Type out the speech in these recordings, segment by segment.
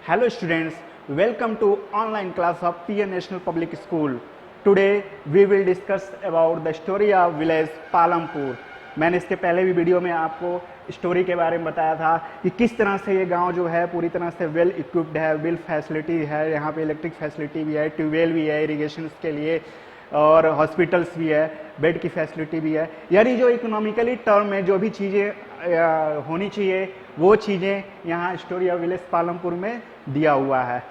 Hello students, welcome to online class of PN National Public School. Today we will discuss about the story of village Palampur. मैंने इसके पहले भी video में आपको story के बारे में बताया था कि किस तरह से ये गांव जो है पूरी तरह से वेल इक्विप्ड है, वेल फैसिलिटी है, यहाँ पे इलेक्ट्रिक फैसिलिटी भी है, ट्यूबवेल भी है इरिगेशन के लिए और हॉस्पिटल्स भी है, बेड की फैसिलिटी भी है. यानी जो इकोनॉमिकली टर्म में जो भी चीज़ें होनी चाहिए वो चीज़ें यहाँ स्टोरी ऑफ विलेज पालमपुर में दिया हुआ है.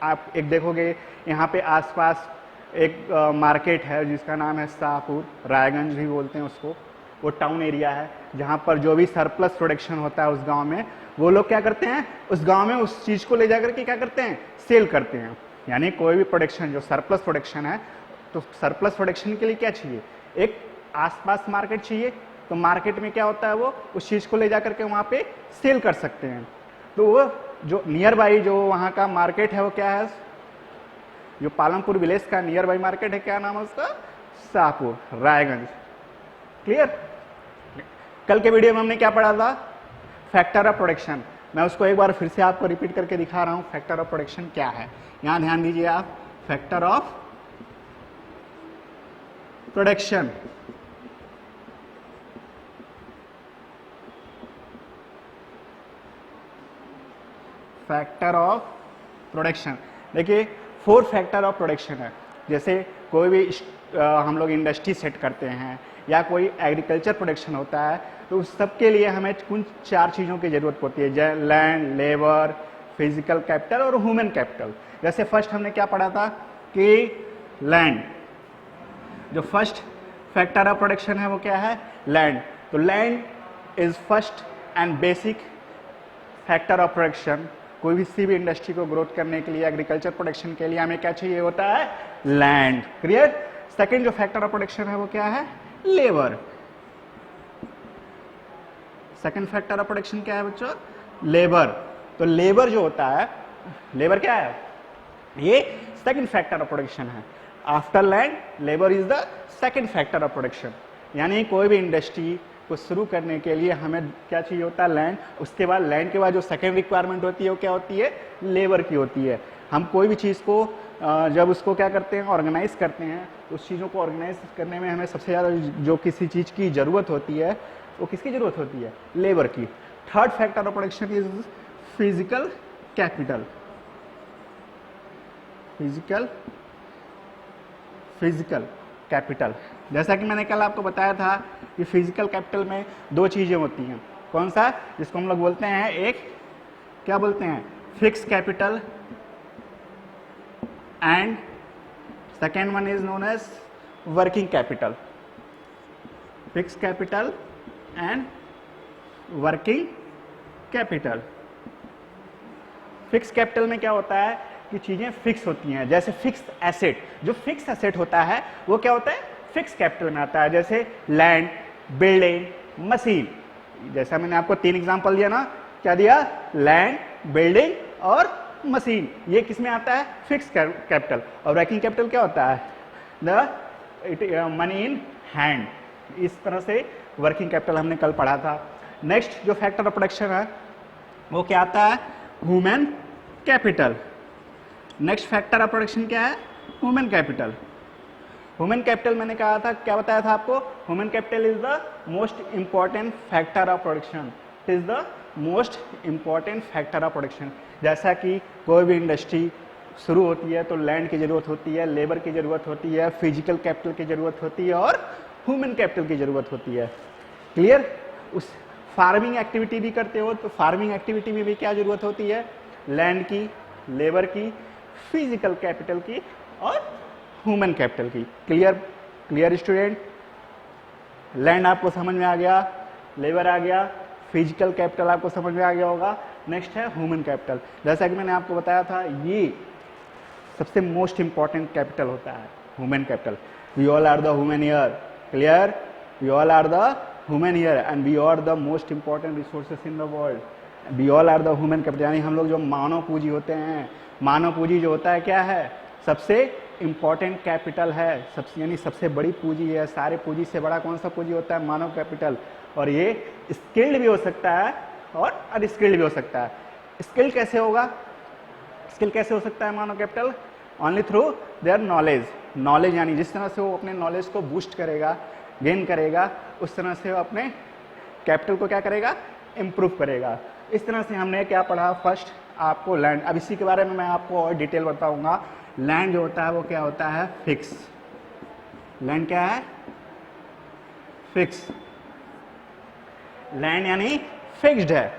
आप एक देखोगे यहाँ पे आसपास एक मार्केट है जिसका नाम है शाहपुर, रायगंज भी बोलते हैं उसको. वो टाउन एरिया है जहाँ पर जो भी सरप्लस प्रोडक्शन होता है उस गांव में वो लोग क्या करते हैं, उस गांव में उस चीज़ को ले जाकर के क्या करते हैं, सेल करते हैं. यानी कोई भी प्रोडक्शन जो सरप्लस प्रोडक्शन है, तो सरप्लस प्रोडक्शन के लिए क्या चाहिए, एक आसपास मार्केट चाहिए. तो मार्केट में क्या होता है, वो उस चीज़ को ले जाकर के वहाँ पे सेल कर सकते हैं. तो वो जो नियर बाई जो वहाँ का मार्केट है वो क्या है, जो पालमपुर विलेज का नियर बाई मार्केट है, क्या नाम है उसका, शाहपुर, रायगंज. क्लियर. कल के वीडियो में हमने क्या पढ़ा था, फैक्टर ऑफ प्रोडक्शन. मैं उसको एक बार फिर से आपको रिपीट करके दिखा रहा हूँ. फैक्टर ऑफ प्रोडक्शन क्या है, यहाँ ध्यान दीजिए आप. Factor of production factor of production. देखिए 4 फैक्टर ऑफ प्रोडक्शन है. जैसे कोई भी हम लोग इंडस्ट्री सेट करते हैं या कोई एग्रीकल्चर प्रोडक्शन होता है, तो उस सब के लिए हमें कुछ 4 चीज़ों की ज़रूरत पड़ती है, लैंड, लेबर, फिजिकल कैपिटल और ह्यूमन कैपिटल. जैसे फर्स्ट हमने क्या पढ़ा था कि लैंड, जो फर्स्ट फैक्टर ऑफ प्रोडक्शन है वो क्या है, लैंड. तो land is first and basic factor of production. कोई भी सी भी इंडस्ट्री को ग्रोथ करने के लिए, एग्रीकल्चर प्रोडक्शन के लिए हमें क्या चाहिए होता है, लैंड. क्लियर. सेकेंड जो फैक्टर ऑफ प्रोडक्शन है वो क्या है, labour. Second factor of production क्या है बच्चों, लेबर. तो लेबर जो होता है, लेबर क्या है, ये सेकेंड फैक्टर ऑफ प्रोडक्शन है. After land labour is the second factor of production. यानी कोई भी इंडस्ट्री को शुरू करने के लिए हमें क्या चाहिए होता है, लैंड. उसके बाद लैंड के बाद जो सेकेंड रिक्वायरमेंट होती है वो क्या होती है, लेबर की होती है. हम कोई भी चीज़ को जब उसको क्या करते हैं, ऑर्गेनाइज करते हैं, उस चीज़ों को ऑर्गेनाइज करने में हमें सबसे ज़्यादा जो किसी चीज़ की ज़रूरत होती है वो किसकी ज़रूरत होती है, लेबर की. Third factor of production is physical capital. Physical capital. जैसा कि मैंने कल आपको बताया था कि फिजिकल कैपिटल में 2 चीज़ें होती हैं. कौन सा, जिसको हम लोग बोलते हैं, एक क्या बोलते हैं, fix capital, and second one is known as working capital. Fix capital and working capital. Fix capital में क्या होता है कि चीज़ें फिक्स होती हैं. जैसे फिक्स एसेट, जो फिक्स एसेट होता है वो क्या होता है, फिक्स कैपिटल में आता है. जैसे लैंड, बिल्डिंग, मशीन. जैसा मैंने आपको 3 एग्जांपल दिया ना, क्या दिया, लैंड, बिल्डिंग और मशीन. ये किस में आता है, फिक्स कैपिटल. और वर्किंग कैपिटल क्या होता है, द मनी इन हैंड. इस तरह से वर्किंग कैपिटल हमने कल पढ़ा था. नेक्स्ट जो फैक्टर ऑफ प्रोडक्शन है वो क्या आता है, human capital. Next factor of production क्या है, ह्यूमन कैपिटल. ह्यूमन कैपिटल मैंने कहा था, क्या बताया था आपको, human capital is the most important factor of production. It is the most important factor of production. जैसा कि कोई भी इंडस्ट्री शुरू होती है तो लैंड की ज़रूरत होती है, लेबर की ज़रूरत होती है, फिजिकल कैपिटल की ज़रूरत होती है और ह्यूमन कैपिटल की ज़रूरत होती है. क्लियर. उस फार्मिंग एक्टिविटी भी करते हो तो फार्मिंग एक्टिविटी में भी क्या ज़रूरत होती है, लैंड की, लेबर की, फिजिकल कैपिटल की और ह्यूमन कैपिटल की. क्लियर. Clear student. लैंड आपको समझ में आ गया, लेबर आ गया, फिजिकल कैपिटल आपको समझ में आ गया होगा. नेक्स्ट है ह्यूमन कैपिटल. जैसा कि मैंने आपको बताया था ये सबसे मोस्ट इंपॉर्टेंट कैपिटल होता है, human capital. We all are the human here. Clear. We all are the human here and we are the most important resources in the world. We all are the human capital. यानी हम लोग जो मानव पूंजी होते हैं, मानव पूंजी जो होता है क्या है, सबसे इंपॉर्टेंट कैपिटल है, सबसे यानी सबसे बड़ी पूंजी है. सारे पूंजी से बड़ा कौन सा पूंजी होता है, मानव कैपिटल. और ये स्किल्ड भी हो सकता है और अनस्किल्ड भी हो सकता है. स्किल कैसे होगा? स्किल कैसे हो सकता है मानव capital? Only through their knowledge. Knowledge यानी जिस तरह से वो अपने नॉलेज को बूस्ट करेगा, गेन करेगा, उस तरह से वो अपने कैपिटल को क्या करेगा? इम्प्रूव करेगा। इस तरह से हमने क्या पढ़ा? फर्स्ट आपको लैंड, अब इसी के बारे में मैं आपको और डिटेल बताऊंगा। लैंड जो होता है वो क्या होता है? फिक्स। लैंड क्या है? फिक्स। लैंड यानी फिक्स्ड है,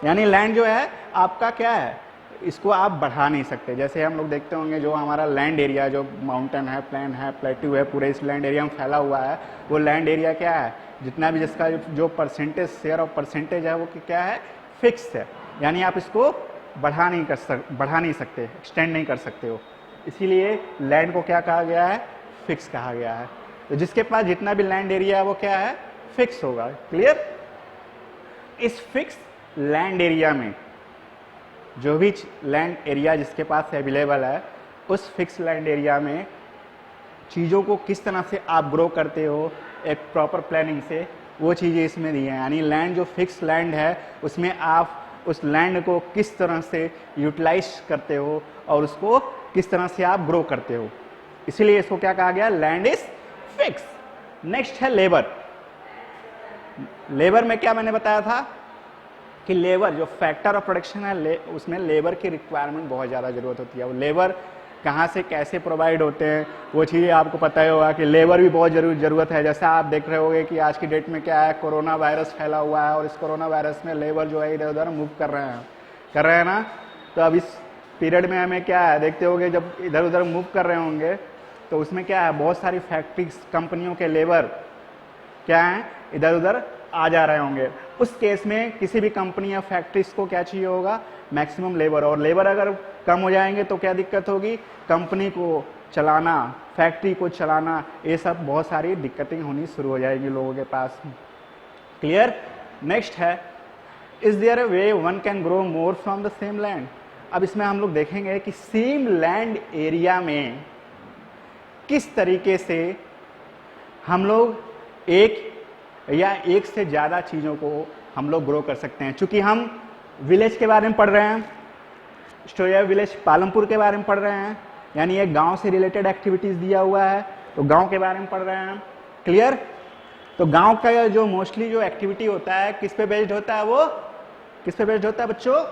यानी लैंड जो है आपका क्या है? इसको आप बढ़ा नहीं सकते। जैसे हम लोग देखते होंगे जो हमारा लैंड एरिया, जो माउंटेन है, प्लेन है, प्लेट्यू है, पूरे इस लैंड एरिया में फैला हुआ है, वो लैंड एरिया क्या है? जितना भी जिसका जो परसेंटेज, शेयर ऑफ परसेंटेज है वो क्या है? फिक्स है। यानी आप इसको बढ़ा नहीं सकते, एक्सटेंड नहीं कर सकते हो। इसीलिए लैंड को क्या कहा गया है? फिक्स कहा गया है। तो जिसके पास जितना भी लैंड एरिया है वो क्या है? फिक्स होगा। क्लियर? इस फिक्स लैंड एरिया में जो भी लैंड एरिया जिसके पास अवेलेबल है, उस फिक्स लैंड एरिया में चीज़ों को किस तरह से आप ग्रो करते हो एक प्रॉपर प्लानिंग से, वो चीज़ें इसमें दी हैं। यानी लैंड जो फिक्स लैंड है उसमें आप उस लैंड को किस तरह से यूटिलाइज करते हो और उसको किस तरह से आप ग्रो करते हो, इसीलिए इसको क्या कहा गया? Land is fix. नेक्स्ट है लेबर। लेबर में क्या मैंने बताया था कि लेबर जो फैक्टर ऑफ प्रोडक्शन है, उसमें लेबर की रिक्वायरमेंट बहुत ज़्यादा ज़रूरत होती है। वो लेबर कहाँ से कैसे प्रोवाइड होते हैं वो चीज़ें आपको पता ही होगा कि लेबर भी बहुत ज़रूरत है। जैसा आप देख रहे होगे कि आज की डेट में क्या है, कोरोना वायरस फैला हुआ है और इस कोरोना वायरस में लेबर जो है इधर उधर मूव कर रहे हैं ना। तो अब इस पीरियड में हमें क्या है, देखते होंगे जब इधर उधर मूव कर रहे होंगे तो उसमें क्या है, बहुत सारी फैक्ट्रीज, कंपनियों के लेबर क्या है, इधर उधर आ जा रहे होंगे। उस केस में किसी भी कंपनी या फैक्ट्रीज को क्या चाहिए होगा? Maximum labour. और लेबर अगर कम हो जाएंगे तो क्या दिक्कत होगी? कंपनी को चलाना, फैक्ट्री को चलाना, ये सब बहुत सारी दिक्कतें होनी शुरू हो जाएंगी लोगों के पास। क्लियर? नेक्स्ट है, is there a way one can grow more from the same land. अब इसमें हम लोग देखेंगे कि सेम लैंड एरिया में किस तरीके से हम लोग एक या एक से ज़्यादा चीज़ों को हम लोग ग्रो कर सकते हैं। चूंकि हम विलेज के बारे में पढ़ रहे हैं, स्टोरी ऑफ विलेज पालमपुर के बारे में पढ़ रहे हैं, यानी एक गांव से रिलेटेड एक्टिविटीज़ दिया हुआ है तो गांव के बारे में पढ़ रहे हैं। क्लियर? तो गांव का जो मोस्टली जो एक्टिविटी होता है किस पे बेस्ड होता है? वो किस पे बेस्ड होता है बच्चों?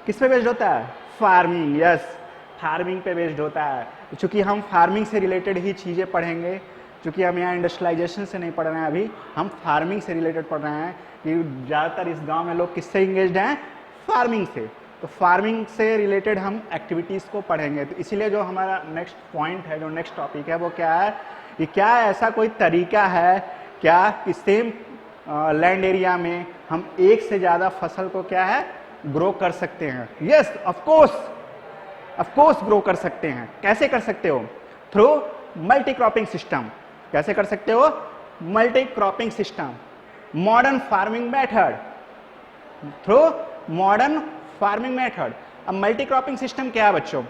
किस पे बेस्ड होता है? फार्मिंग। यस, फार्मिंग पे बेस्ड होता है। चूंकि हम फार्मिंग से रिलेटेड ही चीज़ें पढ़ेंगे, क्योंकि हम यहाँ इंडस्ट्रियलाइजेशन से नहीं पढ़ रहे हैं, अभी हम फार्मिंग से रिलेटेड पढ़ रहे हैं कि ज़्यादातर इस गांव में लोग किससे इंगेज्ड हैं? फार्मिंग से। तो फार्मिंग से रिलेटेड हम एक्टिविटीज़ को पढ़ेंगे। तो इसीलिए जो हमारा नेक्स्ट पॉइंट है, जो नेक्स्ट टॉपिक है, वो क्या है कि क्या ऐसा कोई तरीका है क्या कि सेम लैंड एरिया में हम एक से ज़्यादा फसल को क्या है, ग्रो कर सकते हैं? यस, ऑफ कोर्स ग्रो कर सकते हैं। कैसे कर सकते हो? Through multi cropping system. कैसे कर सकते हो? Multi cropping system, modern farming method, through modern farming method. अब मल्टी क्रॉपिंग सिस्टम क्या है बच्चों?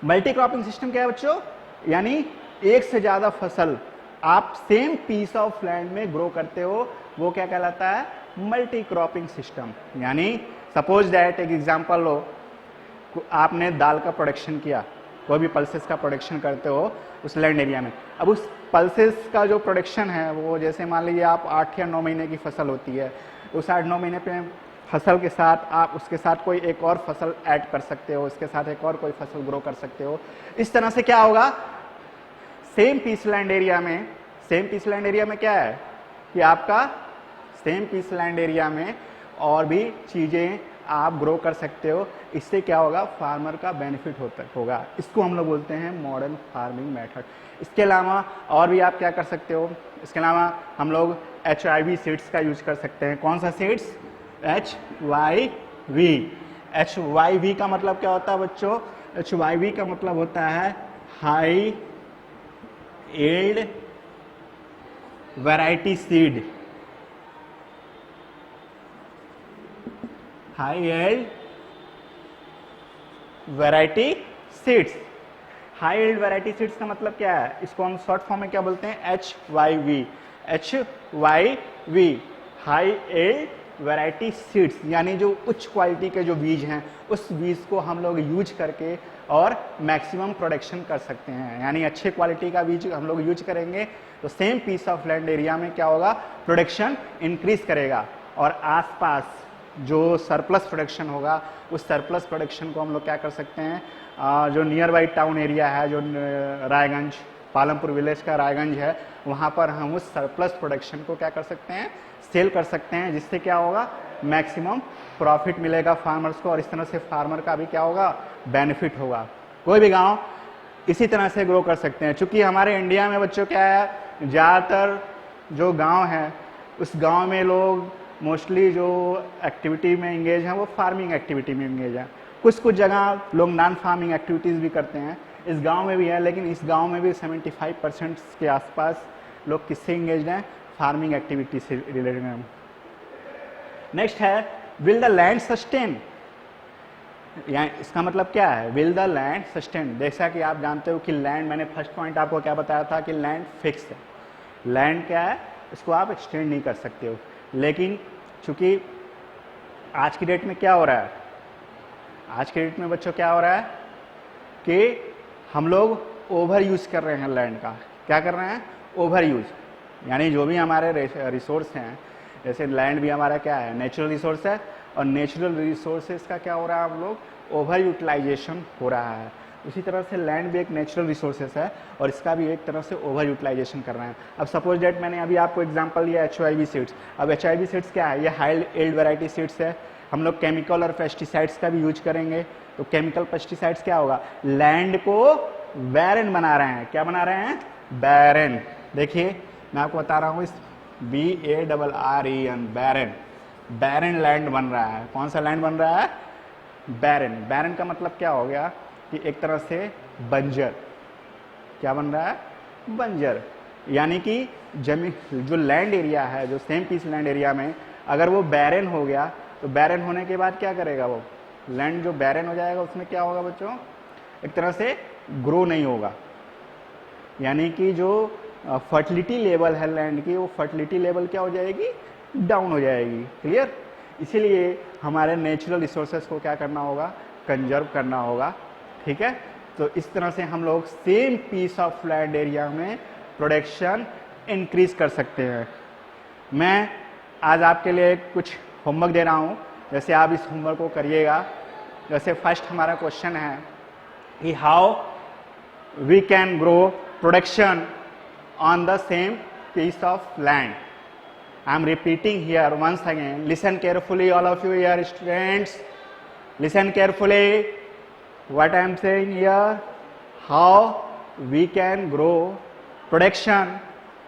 मल्टी क्रॉपिंग सिस्टम क्या है बच्चों? यानी एक से ज्यादा फसल आप सेम पीस ऑफ लैंड में ग्रो करते हो, वो क्या कहलाता है? Multi cropping system. यानी सपोज दैट, एक एग्जांपल लो, आपने दाल का प्रोडक्शन किया, कोई भी पल्सेस का प्रोडक्शन करते हो उस लैंड एरिया में। अब उस पल्सेस का जो प्रोडक्शन है वो, जैसे मान लीजिए आप 8 या 9 महीने की फसल होती है, उस 8-9 महीने पे फसल के साथ आप उसके साथ कोई एक और फसल ऐड कर सकते हो, इसके साथ एक और कोई फसल ग्रो कर सकते हो। इस तरह से क्या होगा, सेम पीस लैंड एरिया में क्या है कि आपका सेम पीस लैंड एरिया में और भी चीज़ें आप ग्रो कर सकते हो। इससे क्या होगा, फार्मर का बेनिफिट होगा। इसको हम लोग बोलते हैं मॉडर्न फार्मिंग मेथड। इसके अलावा और भी आप क्या कर सकते हो, इसके अलावा हम लोग HYV सीड्स का यूज कर सकते हैं। कौन सा सीड्स? HYV। HYV का मतलब क्या होता है बच्चों? HYV का मतलब होता है high yield variety seed. High yield variety seeds. High yield variety seeds का मतलब क्या है? इसको हम शॉर्ट फॉर्म में क्या बोलते हैं? HYV। HYV, high yield variety seeds, यानी जो उच्च क्वालिटी के जो बीज हैं उस बीज को हम लोग यूज करके और मैक्सिमम प्रोडक्शन कर सकते हैं। यानी अच्छे क्वालिटी का बीज हम लोग यूज करेंगे तो same piece of land area में क्या होगा, प्रोडक्शन इंक्रीज करेगा और आसपास जो सरप्लस प्रोडक्शन होगा उस सरप्लस प्रोडक्शन को हम लोग क्या कर सकते हैं, जो नियर बाई टाउन एरिया है, जो रायगंज पालमपुर विलेज का रायगंज है, वहाँ पर हम उस सरप्लस प्रोडक्शन को क्या कर सकते हैं, सेल कर सकते हैं, जिससे क्या होगा, मैक्सिमम प्रॉफिट मिलेगा फार्मर्स को और इस तरह से फार्मर का भी क्या होगा, बेनिफिट होगा। कोई भी गांव इसी तरह से ग्रो कर सकते हैं। चूंकि हमारे इंडिया में बच्चों क्या है, ज़्यादातर जो गांव है उस गांव में लोग मोस्टली जो एक्टिविटी में इंगेज हैं वो फार्मिंग एक्टिविटी में इंगेज हैं। कुछ कुछ जगह लोग नॉन फार्मिंग एक्टिविटीज़ भी करते हैं, इस गांव में भी है, लेकिन इस गांव में भी 75% के आसपास लोग किससे इंगेज हैं, फार्मिंग एक्टिविटी से रिलेटेड हैं। नेक्स्ट है विल द लैंड सस्टेन, यानी इसका मतलब क्या है, विल द लैंड सस्टेन। जैसा कि आप जानते हो कि लैंड, मैंने फर्स्ट पॉइंट आपको क्या बताया था कि लैंड फिक्स है, लैंड क्या है, इसको आप एक्सटेंड नहीं कर सकते हो। लेकिन चूंकि आज की डेट में क्या हो रहा है, आज के डेट में बच्चों क्या हो रहा है कि हम लोग ओवर यूज कर रहे हैं लैंड का। क्या कर रहे हैं, ओवर यूज, यानी जो भी हमारे रिसोर्स हैं, जैसे लैंड भी हमारा क्या है, नेचुरल रिसोर्स है, और नेचुरल रिसोर्सेज का क्या हो रहा है, हम लोग ओवर यूटिलाइजेशन हो रहा है। उसी तरह से लैंड भी एक नेचुरल रिसोर्सेज है और इसका भी एक तरह से ओवर यूटिलाइजेशन कर रहे हैं। अब सपोज डेट मैंने अभी आपको एग्जांपल दिया HYV सीड्स। अब HYV सीड्स क्या है, ये हाई एल्ड वैरायटी सीड्स है। हम लोग केमिकल और पेस्टिसाइड्स का भी यूज करेंगे, तो केमिकल पेस्टिसाइड्स क्या होगा, लैंड को बैरन बना रहे हैं। क्या बना रहे हैं, बैरन। देखिए मैं आपको बता रहा हूँ, इस BARREN, बैरन, बैरन लैंड बन रहा है। कौन सा लैंड बन रहा है, बैरन। बैरन का मतलब क्या हो गया कि एक तरह से बंजर। क्या बन रहा है, बंजर, यानी कि जमीन, जो लैंड एरिया है, जो सेम पीस लैंड एरिया में अगर वो बैरन हो गया तो बैरन होने के बाद क्या करेगा, वो लैंड जो बैरन हो जाएगा उसमें क्या होगा बच्चों, एक तरह से ग्रो नहीं होगा। यानी कि जो फर्टिलिटी लेवल है लैंड की, वो फर्टिलिटी लेवल क्या हो जाएगी, डाउन हो जाएगी। क्लियर। इसीलिए हमारे नेचुरल रिसोर्सेज को क्या करना होगा, कंजर्व करना होगा। ठीक है, तो इस तरह से हम लोग same piece of land area में प्रोडक्शन इंक्रीज कर सकते हैं। मैं आज आपके लिए कुछ होमवर्क दे रहा हूँ, जैसे आप इस होमवर्क को करिएगा। जैसे फर्स्ट हमारा क्वेश्चन है कि how we can grow production on the same piece of land. I am repeating here once again. Listen carefully, all of you here, students. Listen carefully. What I am saying here, how we can grow production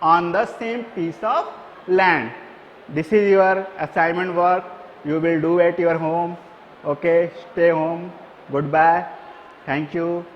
on the same piece of land. This is your assignment work. You will do at your home. Okay, stay home. Goodbye. Thank you.